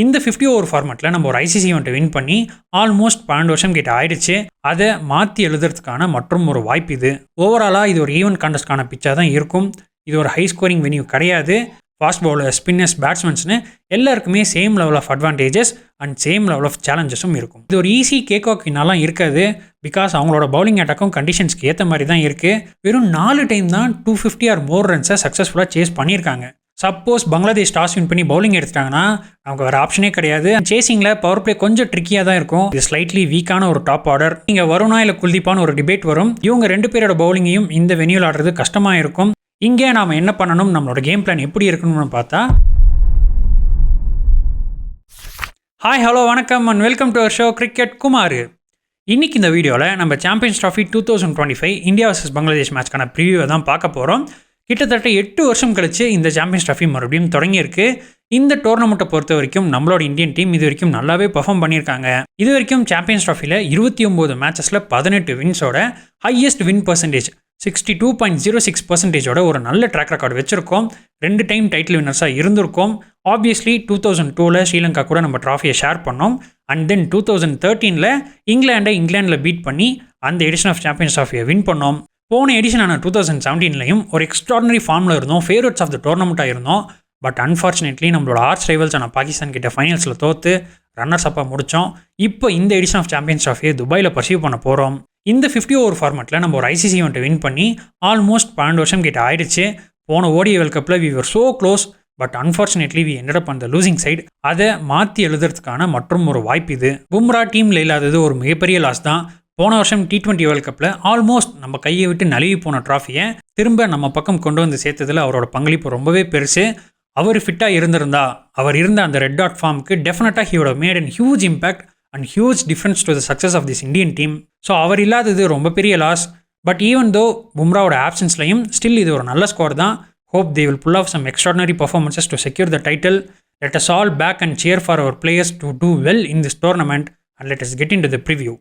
இந்த 50 ஓவர் ஃபார்மேட்டில் நம்ம ஒரு ஐசிசி ஈவெண்ட்டை வின் பண்ணி ஆல்மோஸ்ட் 12 வருஷம் கிட்ட ஆயிடுச்சு. அதை மாற்றி எழுதுறதுக்கான மற்றும் ஒரு வாய்ப்பு இது. ஓவராலாக இது ஒரு ஈவெண்ட் கான்டெஸ்ட்கான பிச்சாக தான் இருக்கும். இது ஒரு ஹை ஸ்கோரிங் வென்யூ கிடையாது. ஃபாஸ்ட் பவுலர், ஸ்பின்னர்ஸ், பேட்ஸ்மேன்ஸ்னு எல்லாருக்குமே same level of advantages and same level of சேலஞ்சஸும் இருக்கும். இது ஒரு ஈஸி கேக் வாக்கினாலாம் இருக்காது. பிகாஸ் அவங்களோட பவுலிங் அட்டாக்கும் கண்டிஷன்ஸ்க்கு ஏற்ற மாதிரி தான் இருக்குது. வெறும் 4 டைம் தான் 250 ஆர் மோர் ரன்ஸை சக்ஸஸ்ஃபுல்லாக சேஸ் பண்ணியிருக்காங்க. சப்போஸ் பங்களாதேஷ் டாஸ் வின் பண்ணி பவுலிங் எடுத்துட்டாங்கன்னா அவங்க வேறு ஆப்ஷனே கிடையாது. சேசிங்கில் பவர் பிளே கொஞ்சம் ட்ரிக்கியாக தான் இருக்கும். இது ஸ்லைட்லி வீக்கான ஒரு டாப் ஆர்டர். இங்கே வருணா இல்லை குல்தீப்பான ஒரு டிபேட் வரும். இவங்க 2 பேரோட பவுலிங்கையும் இந்த வென்யூவில் ஆடுறது கஷ்டமாக இருக்கும். இங்கே நாம் என்ன பண்ணணும், நம்மளோட கேம் பிளான் எப்படி இருக்கணும்னு பார்த்தா, ஹாய் ஹலோ வணக்கம் and welcome to our show cricket Kumar. இன்னைக்கு இந்த வீடியோவில் நம்ம champions trophy 2025 India versus Bangladesh மேட்ச்க்கான ப்ரிவியூவை தான் பார்க்க போகிறோம். கிட்டத்தட்ட 8 வருஷம் கழிச்சு இந்த சாம்பியன்ஸ் ட்ராஃபி மறுபடியும் தொடங்கியிருக்கு. இந்த டோர்னமெண்ட்டை பொறுத்த வரைக்கும் நம்மளோட இந்தியன் டீம் இது வரைக்கும் நல்லாவே பர்ஃபார்ம் பண்ணியிருக்காங்க. இது வரைக்கும் சாம்பியன்ஸ் ட்ராஃபியில் 29 மேட்சஸில் 18 வின்ஸோட ஹையஸ்ட் வின் பர்சன்டேஜ் 62.06% ஒரு நல்ல ட்ராக் ரெக்கார்டு வச்சுருக்கோம். 2 டைம் டைட்டில் வின்னர்ஸாக இருந்திருக்கோம். ஆப்வியஸ்லி 2002 ஸ்ரீலங்கா கூட நம்ம ட்ராஃபியை ஷேர் பண்ணோம். அண்ட் தென் 2013 இங்கிலாண்டில் பீட் பண்ணி அந்த எடிஷன் ஆஃப் சாம்பியன்ஸ் ட்ராஃபியை வின் பண்ணோம். போன எடிஷனான 2017 ஒரு எக்ஸ்ட்ராடனரி ஃபார்மில் இருந்தோம். ஃபேவரட்ஸ் ஆஃப் த டோர்னமெண்ட்டாக இருந்தோம். பட் அன்ஃபார்ச்சுனேட்லி நம்மளோட ஆர்ச் ரைவல்ஸான பாகிஸ்தான் கிட்ட ஃபைனல்ஸில் தோற்று ரன்னர்ஸ் அப்பாக முடித்தோம். இப்போ இந்த எடிஷன் ஆஃப் சாம்பியன்ஸ் ட்ராஃபியை துபாயில் பர்சீவ் பண்ண போகிறோம். இந்த 50 ஓவர் ஃபார்மேட்டில் நம்ம ஒரு ஐசிசி ஈவெண்ட்டை வின் பண்ணி ஆல்மோஸ்ட் 12 வருஷம் கிட்ட ஆயிடுச்சு. போன ஓடிஐ வேர்ல்ட் கப்பில் we were so close, but unfortunately we ended up on the losing side. அதை மாற்றி எழுதுறதுக்கான மற்றும் ஒரு வாய்ப்பு இது. பும்ரா டீமில் இல்லாதது ஒரு மிகப்பெரிய லாஸ் தான். போன வருஷம் T20 வேர்ல்ட் கப்பில் ஆல்மோஸ்ட் நம்ம கையை விட்டு நழுவி போன ட்ராஃபியை திரும்ப நம்ம பக்கம் கொண்டு வந்து சேர்த்ததில் அவரோட பங்களிப்பு ரொம்பவே பெருசு. அவர் ஃபிட்டாக இருந்திருந்தா, அவர் இருந்த அந்த ரெட் டாட் ஃபார்முக்கு டெஃபினட்டாக he would have made an huge impact and huge difference to the success of this Indian team. So அவர் இல்லாதது ரொம்ப பெரிய loss. But even though பும்ராவோட ஆப்சன்ஸ்லையும் still இது ஒரு நல்ல ஸ்கோர் தான். Hope they will pull off some extraordinary performances to secure the title. Let us all back and cheer for our players to do well in this tournament and let us get into the preview.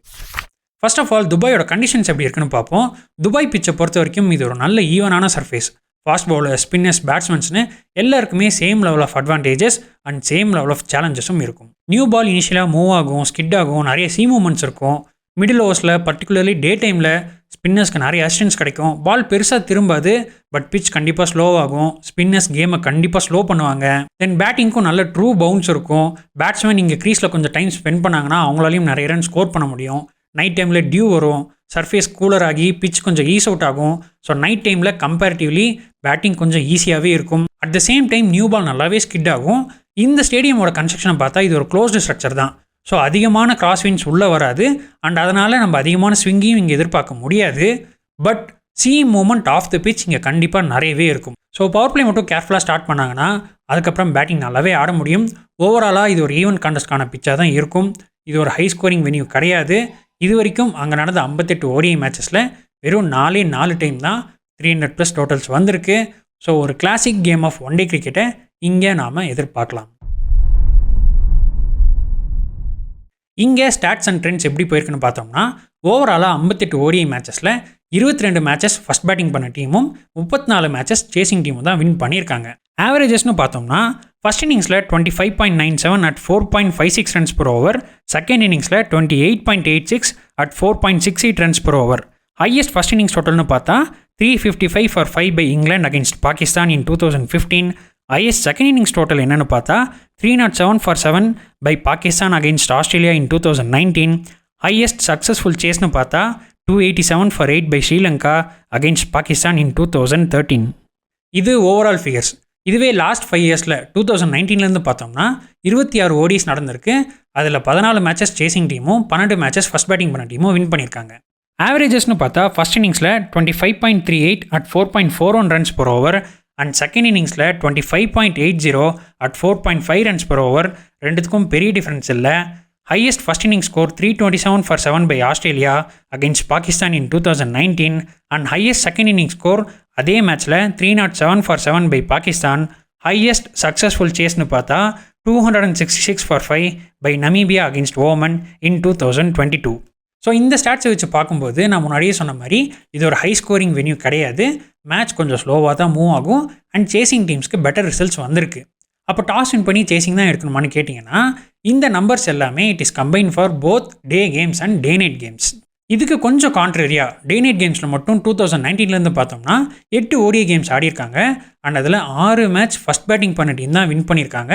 First of all துபாயோட conditions எப்படி இருக்குன்னு பார்ப்போம். Dubai பிச்சை பொறுத்த வரைக்கும் இது ஒரு நல்ல ஈவனான சர்ஃபேஸ். ஃபாஸ்ட் பவுலர், ஸ்பின்னர்ஸ், பேட்ஸ்மேன்ஸ்னு எல்லாருக்குமே same level of advantages and same level of சேலஞ்சஸும் இருக்கும். நியூ பால் இனிஷியலாக மூவ் ஆகும், ஸ்கிட் ஆகும், நிறைய சி மூவ்மெண்ட்ஸ் இருக்கும். மிடில் ஓவர்ஸில் பர்டிகுலர்லி டே டைமில் ஸ்பின்னர்ஸ்க்கு நிறைய அசிஸ்டன்ஸ் கிடைக்கும். பால் பெருசாக திரும்பாது, பட் பிச் கண்டிப்பாக ஸ்லோவாகும். ஸ்பின்னர்ஸ் கேமை கண்டிப்பாக ஸ்லோ பண்ணுவாங்க. தென் பேட்டிங்க்கும் நல்ல ட்ரூ பவுன்ஸ் இருக்கும். பேட்ஸ்மேன் இங்கே க்ரீஸில் கொஞ்சம் டைம் ஸ்பெண்ட் பண்ணாங்கன்னா அவங்களாலையும் நிறைய ரன் ஸ்கோர் பண்ண முடியும். நைட் டைமில் டியூ வரும், சர்ஃபேஸ் கூலர் ஆகி பிச் கொஞ்சம் ஈஸ் அவுட் ஆகும். ஸோ நைட் டைமில் கம்பேரிட்டிவ்லி பேட்டிங் கொஞ்சம் ஈஸியாகவே இருக்கும். At the same time new ball நல்லாவே ஸ்கிட் ஆகும். இந்த ஸ்டேடியமோட கன்ஸ்ட்ரக்ஷனை பார்த்தா இது ஒரு க்ளோஸ்டு ஸ்ட்ரக்சர் தான். ஸோ அதிகமான கிராஸ் வின்ஸ் உள்ளே வராது. அண்ட் அதனால் நம்ம அதிகமான ஸ்விங்கையும் இங்கே எதிர்பார்க்க முடியாது. But seam movement off the pitch இங்கே கண்டிப்பாக நிறையவே இருக்கும். ஸோ பவர் பிளே மட்டும் கேர்ஃபுல்லாக ஸ்டார்ட் பண்ணாங்கன்னா அதுக்கப்புறம் பேட்டிங் நல்லாவே ஆட முடியும். ஓவராலாக இது ஒரு ஈவெண்ட் கான்டெஸ்ட்கான பிச்சாக தான் இருக்கும். இது ஒரு ஹை ஸ்கோரிங் வென்யூ கிடையாது. இது வரைக்கும் அங்கே நடந்த 58 ஓடிஐ மேட்சஸில் வெறும் 4 டைம் தான் 300+ டோட்டல்ஸ் வந்திருக்கு. ஸோ ஒரு classic game of one day கிரிக்கெட்டை இங்கே நாம் எதிர்பார்க்கலாம். இங்கே ஸ்டாட்ஸ் அண்ட் ட்ரெண்ட்ஸ் எப்படி போயிருக்குன்னு பார்த்தோம்னா, ஓவராலாக 58 ஓடிஐ மேட்சஸில் 22 மேட்சஸ் ஃபஸ்ட் பேட்டிங் பண்ண டீமும் 34 மேட்சஸ் சேசிங் டீமும் தான் வின் பண்ணியிருக்காங்க. ஆவரேஜஸ்னு பார்த்தோம்னா ஃபர்ஸ்ட் இன்னிங்ஸில் 25.97 at 4.56 runs per over, second இன்னிங்ஸில் 28.86 at 4.68 runs per over. Highest first innings டோட்டல்னு பார்த்தா 355 for 5 by England against Pakistan in 2015. Highest second innings total என்னென்னு பார்த்தா 307 for 7 by Pakistan against Australia in 2019. Highest successful சேஸ்னு பார்த்தா 287 for 8 by Sri Lanka against Pakistan in 2013. இது overall figures. இதுவே last 5 இயர்ஸில் 2019 பார்த்தோம்னா 26 ஓடிஸ் நடந்திருக்கு. அதில் 14 மேட்சஸ் சேசிங் டீமும் 12 மேட்சஸ் ஃபஸ்ட் பேட்டிங் பண்ண டீமும் வின் பண்ணியிருக்காங்க. ஆவரேஜஸ்னு பார்த்தா ஃபர்ஸ்ட் இன்னிங்ஸில் 25.38 at 4.41 runs per over and second இன்னிங்ஸில் 25.80 at 4.5 ரன்ஸ் per ஓவர். ரெண்டுத்துக்கும் பெரிய டிஃப்ரென்ஸ் இல்லை. Highest first innings score 327 for 7 by Australia against Pakistan in 2019 and highest second innings score அதே மேட்ச்சில் 307 for 7 by Pakistan. Highest successful சேஸ்னு பார்த்தா 266 for 5 by Namibia against Oman in 2022. So இந்த ஸ்டாட்ஸை வச்சு பார்க்கும்போது நான் முன்னாடியே சொன்ன மாதிரி இது ஒரு ஹை ஸ்கோரிங் வென்யூ கிடையாது. மேட்ச் கொஞ்சம் ஸ்லோவாக தான் மூவ் ஆகும் அண்ட் சேசிங் டீம்ஸ்க்கு பெட்டர் ரிசல்ட்ஸ் வந்திருக்கு. அப்போ டாஸ் வின் பண்ணி சேசிங் தான் எடுக்கணுமான்னு கேட்டிங்கன்னா இந்த நம்பர்ஸ் எல்லாமே it is combine for both day games and day night games. இதுக்கு கொஞ்சம் கான்ட்ரரியா டே நைட் கேம்ஸில் மட்டும் 2019 பார்த்தோம்னா 8 ODI கேம்ஸ் ஆடியிருக்காங்க. அண்ட் அதில் 6 மேட்ச் ஃபஸ்ட் பேட்டிங் பண்ண டீம் தான் வின் பண்ணியிருக்காங்க.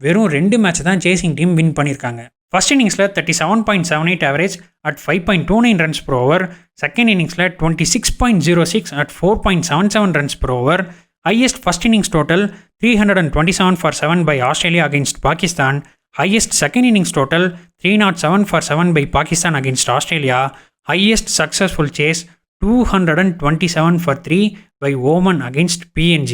வெறும் 2 மேட்ச் தான் சேசிங் டீம் வின் பண்ணியிருக்காங்க. ஃபர்ஸ்ட் இன்னிங்ஸில் 37.78 average at 5.29 runs per over. Second இன்னிங்ஸில் 26.06 at 4.77 runs per over. Highest first innings total 327 for 7 by Australia against Pakistan. Highest second innings total 307 for 7 by Pakistan against Australia. Highest successful chase 227 for 3 by Oman against PNG.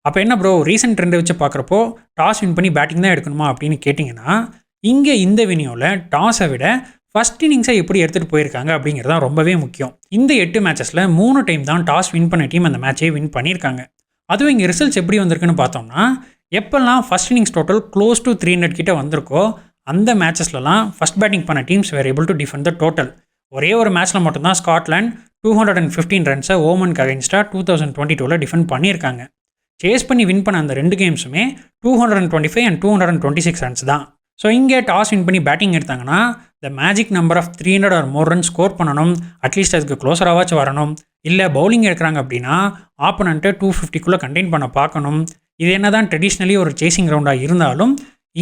அப்போ என்ன bro recent ட்ரெண்டை வச்சு பார்க்குறப்போ toss win பண்ணி batting தான் எடுக்கணுமா அப்படின்னு கேட்டிங்கன்னா இங்கே இந்த வினியோவில் டாஸை விட ஃபஸ்ட் இன்னிங்ஸை எப்படி எடுத்துகிட்டு போயிருக்காங்க அப்படிங்கிறது தான் ரொம்பவே முக்கியம். இந்த 8 மேட்சஸில் 3 டைம் தான் டாஸ் வின் பண்ண டீம் அந்த மேட்சை வின் பண்ணியிருக்காங்க. அதுவும் இங்கே ரிசல்ட்ஸ் எப்படி வந்திருக்குன்னு பார்த்தோம்னா எப்பெல்லாம் first innings total close to 300 கிட்ட வந்திருக்கோ அந்த மேட்சஸ்லலாம் ஃபஸ்ட் பேட்டிங் பண்ண teams were able to defend the total. ஒரே ஒரு மேட்ச்சில் மட்டும்தான் ஸ்காட்லாண்ட் 215 ரன்ஸை ஓமனுக்கு அகைன்ஸ்டாக 2022 டிஃபெண்ட் பண்ணியிருக்காங்க. சேஸ் பண்ணி வின் பண்ண அந்த 2 கேம்ஸுமே 225 அண்ட் 226 ரன்ஸ் தான். ஸோ இங்கே டாஸ் வின் பண்ணி பேட்டிங் எடுத்தாங்கன்னா the magic number of 300 or more run score பண்ணணும். அட்லீஸ்ட் அதுக்கு க்ளோஸராகவாச்சும் வரணும். இல்லை பவுலிங் எடுக்கிறாங்க அப்படின்னா ஆப்பனண்ட்டை 250 கண்டெயின் பண்ண பார்க்கணும். இது என்ன தான் ட்ரெடிஷ்னலி ஒரு சேசிங் ரவுண்டாக இருந்தாலும்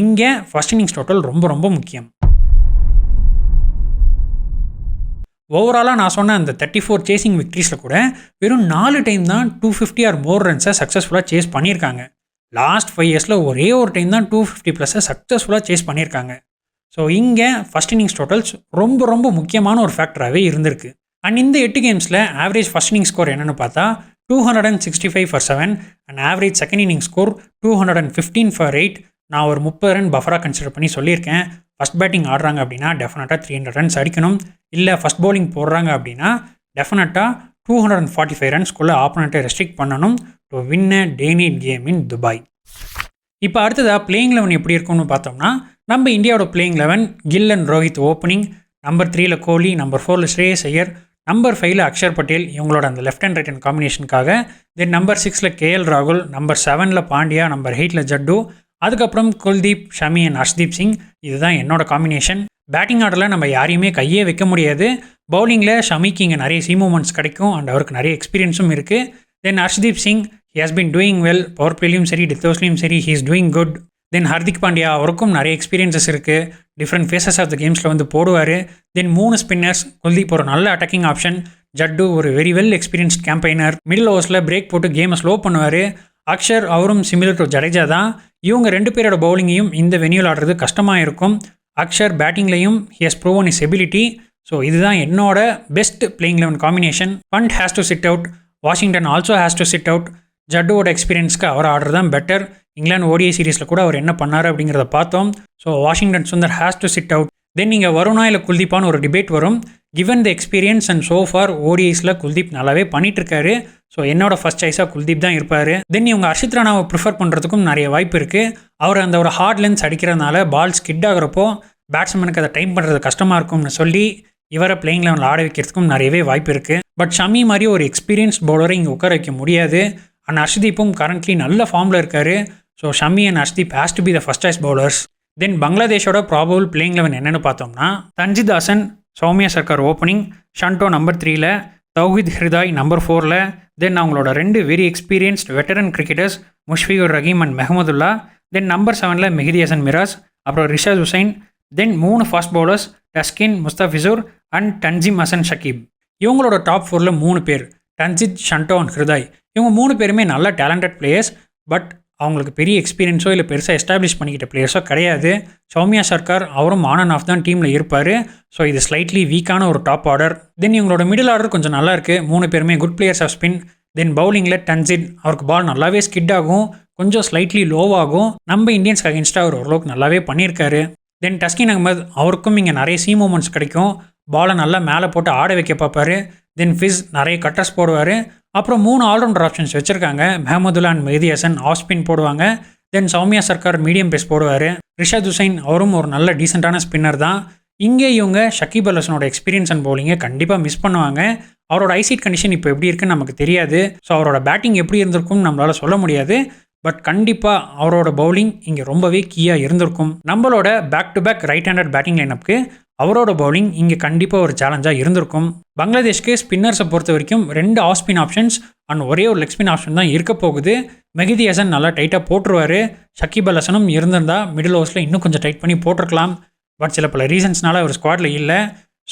இங்கே ஃபர்ஸ்ட் இன்னிங்ஸ் டோட்டல் ரொம்ப ரொம்ப முக்கியம். ஓவராலாக நான் சொன்ன அந்த 34 சேசிங் விக்ட்ரிஸில் கூட வெறும் 4 டைம் தான் 250 ஆர் மோர் ரன்ஸை சக்ஸஸ்ஃபுல்லாக சேஸ் பண்ணியிருக்காங்க. லாஸ்ட் 5 இயர்ஸில் ஒரே ஒரு டைம் தான் 250+ சக்ஸஸ்ஃபுல்லாக சேஸ் பண்ணியிருக்காங்க. ஸோ இங்கே ஃபஸ்ட் இன்னிங்ஸ் டோட்டல்ஸ் ரொம்ப ரொம்ப முக்கியமான ஒரு ஃபேக்டராகவே இருந்திருக்கு. அண்ட் இந்த 8 கேம்ஸில் ஆவரேஜ் ஃபஸ்ட் இன்னிங்ஸ் ஸ்கோர் என்னென்னு பார்த்தா 265 for 7 and average second innings score 215 for 8. நான் ஒரு 30 ரன் பஃபராக கன்சிடர் பண்ணி சொல்லியிருக்கேன். ஃபஸ்ட் பேட்டிங் ஆடுறாங்க அப்படின்னா டெஃபினட்டாக 300 ரன்ஸ் அடிக்கணும். இல்லை ஃபஸ்ட் பவுலிங் போடுறாங்க அப்படின்னா டெஃபினட்டாக 245 ரன்ஸ்குள்ளே ஆப்போனண்ட்டை ரெஸ்ட்ரிக்ட் பண்ணணும் to win a day night game in Dubai. இப்போ அடுத்ததாக பிளேயிங் 11 எப்படி இருக்கும்னு பார்த்தோம்னா நம்ம இந்தியாவோட playing 11 Gill and Rohit opening, number 3ல் கோலி, நம்பர் 4ல் ஸ்ரேயஸ் ஐயர், நம்பர் 5ல் அக்ஷர் பட்டேல் இவங்களோட அந்த லெஃப்ட் அண்ட் ரைட் ஹேண்ட் காம்பினேஷனுக்காக. தென் நம்பர் 6ல் KL ராகுல், நம்பர் 7ல் பாண்டியா, நம்பர் 8ல் ஜட்டு, அதுக்கப்புறம் குல்தீப், ஷமி அண்ட் ஹர்ஷ்தீப் சிங். இதுதான் என்னோட காம்பினேஷன். பேட்டிங் ஆர்டரில் நம்ம யாரையுமே கையே வைக்க முடியாது. பவுலிங்கில் ஷமிக்கு இங்கே நிறைய சி மூமெண்ட்ஸ் கிடைக்கும் அண்ட் அவருக்கு நிறைய எக்ஸ்பீரியன்ஸும் இருக்குது. Then Harshdeep Singh he has been doing well. Power பிளேலையும் சரி டெத் ஓவர்ஸ்லையும் சரி he is doing good. Then Hardik Pandya அவருக்கும் நிறைய எக்ஸ்பீரியன்ஸஸ் இருக்குது. டிஃப்ரெண்ட் ஃபேஸஸ் ஆஃப் த கேம்ஸில் வந்து போடுவார். தென் 3 ஸ்பின்னர்ஸ், குல்தீப் ஒரு நல்ல அட்டாக்கிங் ஆப்ஷன், ஜட்டு ஒரு very well experienced campaigner, middle ஓவர்ஸில் பிரேக் போட்டு கேமை ஸ்லோ பண்ணுவார். அக்ஷர் அவரும் சிமிலர் டு ஜடேஜா தான். இவங்க 2 பேரோட பவுலிங்கையும் இந்த வெனியூல் ஆடுறது கஷ்டமாக இருக்கும். அக்ஷர் பேட்டிங்லையும் he has proven is ability. So இதுதான் என்னோட best playing 11 combination. Pant has to sit out, Washington also has to sit out. ஜட்டுவோட எக்ஸ்பீரியன்ஸ்க்கு அவர் ஆடுறது தான் பெட்டர். இங்கிலாந்து ODI சீரீஸில் கூட அவர் என்ன பண்ணார் அப்படிங்கிறத பார்த்தோம். So Washington Sundar has to sit out. Then இங்கே வருணா இல்லை குல்தீப்பான்னு ஒரு டிபேட் வரும். Given the experience and so far ODIஸில் குல்தீப் நல்லாவே பண்ணிட்டுருக்காரு. ஸோ என்னோட ஃபர்ஸ்ட் சாய்ஸாக குல்தீப் தான் இருப்பார். தென் இவங்க ஹர்ஷித் ராணாவை ப்ரிஃபர் பண்ணுறதுக்கும் நிறைய வாய்ப்பு இருக்குது. அவர் அந்த ஒரு ஹார்ட் லென்ஸ் அடிக்கிறதுனால பால் ஸ்கிட் ஆகிறப்போ பேட்ஸ்மேனுக்கு அதை டைம் பண்ணுறது கஷ்டமாக இருக்கும்னு சொல்லி இவரை பிளேயிங் 11 ஆட வைக்கிறதுக்கும் நிறையவே வாய்ப்பு இருக்குது. பட் ஷமி மாதிரி ஒரு எக்ஸ்பீரியன்ஸ் பவுலரை இங்கே உட்கார வைக்க முடியாது. அண்ட் ஹர்ஷ்தீப்பும் கரண்ட்லி நல்ல ஃபார்மில் இருக்கார். So Shami and Harshdeep has to be the first choice bowlers. Then பங்களாதேஷோட ப்ராபபிள் பிளேயிங் 11 என்னென்னு பார்த்தோம்னா தன்ஜித் ஹசன், சௌமியா சர்க்கார் ஓப்பனிங், ஷண்டோ நம்பர் 3ல், தௌஹித் ஹிருதாய் நம்பர் 4ல். தென் அவங்களோட 2 very experienced veteran cricketers Mushfiqur Rahim and Mahmudullah. Then number 7ல் மெஹதி ஹசன் மிராஸ், அப்புறம் Rishad Hossain. Then 3 fast bowlers Taskin, Mustafizur and Tanzim Hasan Sakib. இவங்களோட டாப் 4ல் 3 பேர் தன்ஜித், ஷண்டோ அண்ட் ஹிருதாய். இவங்க 3 பேருமே நல்ல டேலண்டட் பிளேயர்ஸ். பட் அவங்களுக்கு பெரிய எக்ஸ்பீரியன்ஸோ இல்லை பெருசாக எஸ்டாப்ளிஷ் பண்ணிக்கிட்ட பிளேயர்ஸோ கிடையாது. சௌமியா சர்க்கார் அவரும் ஆன் அண்ட் ஆஃப் தான் டீமில் இருப்பார். ஸோ இது ஸ்லைட்லி வீக்கான ஒரு டாப் ஆர்டர். தென் இவங்களோட மிடில் ஆர்டர் கொஞ்சம் நல்லா இருக்குது. 3 பேருமே குட் பிளேயர்ஸ் ஆஃப் ஸ்பின். தென் பவுலிங்கில் தன்ஜித், அவருக்கு பால் நல்லாவே ஸ்கிட் ஆகும், கொஞ்சம் ஸ்லைட்லி லோவாகும். நம்ம இந்தியன்ஸ்க்கு அகேன்ஸ்டாக அவர் ஓரளவுக்கு நல்லாவே பண்ணியிருக்காரு. தென் டஸ்கின் அகமது, அவருக்கும் இங்கே நிறைய சி மூமெண்ட்ஸ் கிடைக்கும். பாலை நல்லா மேலே போட்டு ஆட வைக்க பார்ப்பார். தென் ஃபிஸ் நிறைய கட்டர்ஸ் போடுவார். அப்புறம் 3 ஆல்ரவுண்டர் ஆப்ஷன்ஸ் வச்சுருக்காங்க. Mahmudullah and Mehidy Hasan off spin போடுவாங்க. Then Soumya Sarkar medium pace போடுவார். ரிஷாத் ஹுசைன் அவரும் ஒரு நல்ல டீசெண்டான ஸ்பின்னர் தான். இங்கே இவங்க ஷக்கீப் அல் ஹசனோட எக்ஸ்பீரியன்ஸ் அண்ட் பவுலிங்கை கண்டிப்பாக மிஸ் பண்ணுவாங்க. அவரோட ஐசைட் கண்டிஷன் இப்போ எப்படி இருக்குன்னு நமக்கு தெரியாது. ஸோ அவரோட பேட்டிங் எப்படி இருந்திருக்கும்னு நம்மளால் சொல்ல முடியாது. பட் கண்டிப்பாக அவரோட பவுலிங் இங்கே ரொம்பவே கீயாக இருந்திருக்கும். நம்மளோட back to back right handed batting லைனப்புக்கு அவரோட பவுலிங் இங்கே கண்டிப்பாக ஒரு சேலஞ்சாக இருந்திருக்கும். பங்களாதேஷ்க்கு ஸ்பின்னர்ஸை பொறுத்த வரைக்கும் 2 ஆஃப் ஸ்பின் ஆப்ஷன்ஸ் அண்ட் ஒரே ஒரு லெக் ஸ்பின் ஆப்ஷன் தான் இருக்க போகுது. மெஹதி ஹசன் நல்லா டைட்டாக போட்டுருவார். ஷக்கீப் அல் ஹசனும் இருந்திருந்தால் மிடில் ஓவர்ஸில் இன்னும் கொஞ்சம் டைட் பண்ணி போட்டிருக்கலாம். பட் சில பல ரீசன்ஸ்னால அவர் ஸ்குவாடில் இல்லை.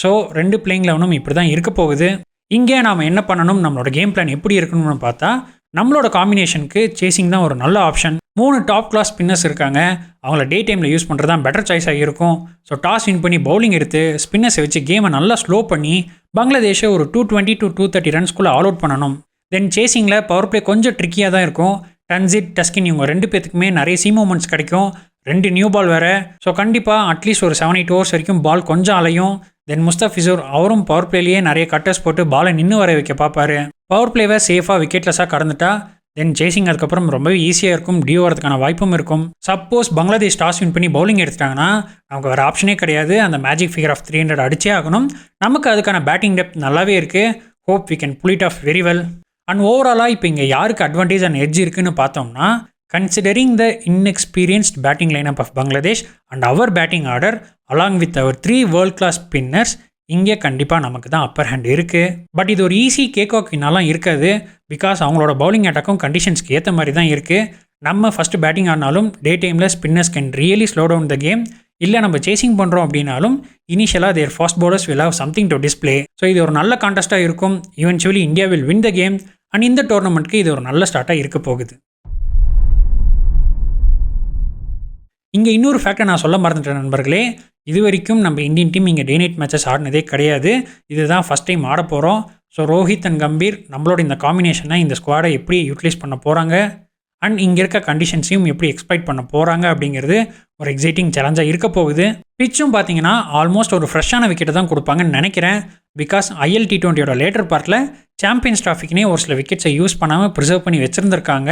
ஸோ 2 பிளேயிங் லெவனும் இப்படி தான் இருக்க போகுது. இங்கே நாம் என்ன பண்ணணும், நம்மளோட கேம் பிளான் எப்படி இருக்கணும்னு பார்த்தா நம்மளோட காம்பினேஷனுக்கு சேசிங் தான் ஒரு நல்ல ஆப்ஷன். 3 டாப் கிளாஸ் ஸ்பின்னர்ஸ் இருக்காங்க. அவங்கள டே டைமில் யூஸ் பண்ணுறது தான் பெட்டர் சாய்ஸாக இருக்கும். ஸோ டாஸ் வின் பண்ணி பவுலிங் எடுத்து ஸ்பின்னர்ஸை வச்சு கேமை நல்லா ஸ்லோ பண்ணி பங்களாதேஷை ஒரு 220 to 230 ரன்ஸ்குள்ளே ஆல் அவுட் பண்ணணும். தென் சேசிங்கில் பவர் பிளே கொஞ்சம் ட்ரிக்கியாக தான் இருக்கும். டன்சிட், டஸ்கின் இவங்க 2 பேத்துக்குமே நிறைய சி மூமெண்ட்ஸ் கிடைக்கும். 2 நியூ பால் வேறு. ஸோ கண்டிப்பாக அட்லீஸ்ட் ஒரு 7-8 ஓவர்ஸ் வரைக்கும் பால் கொஞ்சம் அலையும். தென் முஸ்தபிசூர் அவரும் பவர் பிளேலேயே நிறைய கட்டர்ஸ் போட்டு பாலை நின்று வர வைக்க பார்ப்பாரு. பவர் பிளேவை சேஃபாக விக்கெட்லெஸ்ஸாக கடந்துட்டா தென் சேசிங் அதுக்கப்புறம் ரொம்பவே ஈஸியாக இருக்கும். டியூ வரதுக்கான வாய்ப்பும் இருக்கும். சப்போஸ் பங்களாதேஷ் டாஸ் வின் பண்ணி பவுலிங் எடுத்துட்டாங்கன்னா நமக்கு வேறு ஆப்ஷனே கிடையாது. அந்த மேஜிக் ஃபிகர் ஆஃப் 300 அடிச்சே ஆகணும். நமக்கு அதுக்கான பேட்டிங் டெப்த் நல்லாவே இருக்குது. Hope we can pull it off very well. And ஓவராலாக இப்போ இங்கே யாருக்கு அட்வான்டேஜ் அண்ட் எட்ஜ் இருக்குன்னு பார்த்தோம்னா, considering the inexperienced batting lineup of Bangladesh and our batting order along with our 3 world class spinners, இங்கே கண்டிப்பாக நமக்கு தான் அப்பர் ஹேண்ட் இருக்குது. பட் இது ஒரு ஈஸி கேக் வாக்கினாலாம் இருக்காது. பிகாஸ் அவங்களோட பவுலிங் அட்டாக்கும் கண்டிஷன்ஸ்க்கு ஏற்ற மாதிரி தான் இருக்குது. நம்ம ஃபஸ்ட்டு பேட்டிங் ஆனாலும் டே டைமில் spinners can really slow down the game. இல்லை நம்ம சேசிங் பண்ணுறோம் அப்படின்னாலும் இனிஷியலாக their fast bowlers will have something to display. So இது ஒரு நல்ல கான்டெஸ்ட்டாக இருக்கும். Eventually India will win the game. And இந்த டோர்னமெண்ட்க்கு இது ஒரு நல்ல ஸ்டார்ட்டாக இருக்க போகுது. இங்கே இன்னொரு ஃபேக்டர் நான் சொல்ல மறந்துட்டேன் நண்பர்களே. இது வரைக்கும் நம்ம இந்தியன் டீம் இங்கே டே நைட் மேட்சஸ் ஆடினதே கிடையாது. இதுதான் ஃபஸ்ட் டைம் ஆட போகிறோம். ஸோ ரோஹித் அண்ட் கம்பீர் நம்மளோட இந்த காம்பினேஷனை இந்த ஸ்குவாடை எப்படி யூட்டிலைஸ் பண்ண போகிறாங்க அண்ட் இங்கே இருக்க கண்டிஷன்ஸையும் எப்படி எக்ஸ்பெக்ட் பண்ண போகிறாங்க அப்படிங்கிறது ஒரு எக்ஸைட்டிங் சேலஞ்சாக இருக்க போகுது. பிச்சும் பார்த்தீங்கன்னா ஆல்மோஸ்ட் ஒரு ஃப்ரெஷ்ஷான விக்கெட்டை தான் கொடுப்பாங்கன்னு நினைக்கிறேன். பிகாஸ் IL T20யோட லேட்டர் பார்ட்டில் சாம்பியன்ஸ் ட்ராஃபிக்னே ஒரு சில விக்கெட்ஸை யூஸ் பண்ணாமல் ப்ரிசர்வ் பண்ணி வச்சுருந்துருக்காங்க.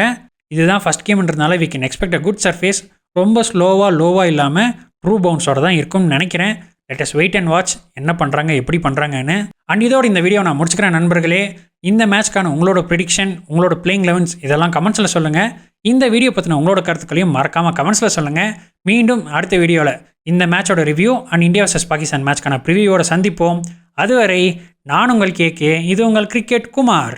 இதுதான் ஃபஸ்ட் கேம்ன்றதுனால we can expect a good surface. ரொம்ப லோவாக இல்லாமல் ட்ரூ பவுன்ஸோட தான் இருக்கும்னு நினைக்கிறேன். Let us wait and watch என்ன பண்ணுறாங்க எப்படி பண்ணுறாங்கன்னு. அண்ட் இதோட இந்த வீடியோ நான் முடிச்சுக்கிறேன் நண்பர்களே. இந்த மேட்ச்க்கான உங்களோட ப்ரிடிக்ஷன், உங்களோட பிளேயிங் லெவன்ஸ் இதெல்லாம் கமெண்ட்ஸில் சொல்லுங்கள். இந்த வீடியோ பற்றின உங்களோட கருத்துக்களையும் மறக்காமல் கமெண்ட்ஸில் சொல்லுங்கள். மீண்டும் அடுத்த வீடியோவில் இந்த மேட்சோட review and India vs Pakistan மேட்ச்க்கான ப்ரிவியூவோட சந்திப்போம். அதுவரை நான் உங்கள் KK, இது உங்கள் கிரிக்கெட் குமார்.